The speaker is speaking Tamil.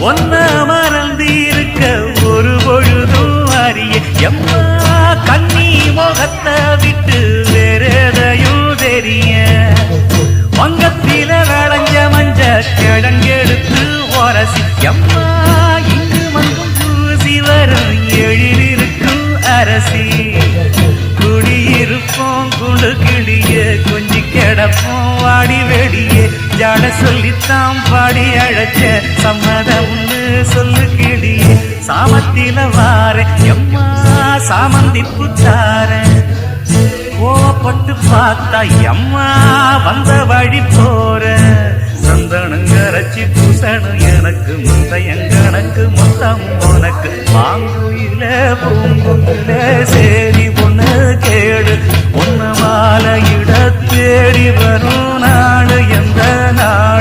ஒன்ன மறந்திருக்க ஒரு பொழுதும் அறிய எம்மா கண்ணி முகத்தை விட்டு வேறெதையும் தெரிய வங்கத்தில விளைஞ்ச மஞ்ச கிழங்கெடுத்து உரசி எம்மா இங்கு மங்கும் பூசி வரும் எழிலிருக்கும் அரசி குடியிருப்போம் குழு கிளிய கொஞ்சி கிடப்போம் வாடி வெடியே ஜாட சொல்லித்தான் பாடி அழைச்ச சம்மதம்னு சொல்லு கிளியே சாமத்தில வார எம்மா சாமந்தி புத்தார கோவப்பட்டு பார்த்தா எம்மா வந்த வழி போற சந்தனங்கரைச்சி பூசணும் எனக்கு முந்தையங்கணக்கு மொத்தம் உனக்கு மாங்குயில பூங்குயில சேரி பொண்ணு கேடு பொண்ணு மாலையிட தேடி வரும் நாடு எந்த நாடு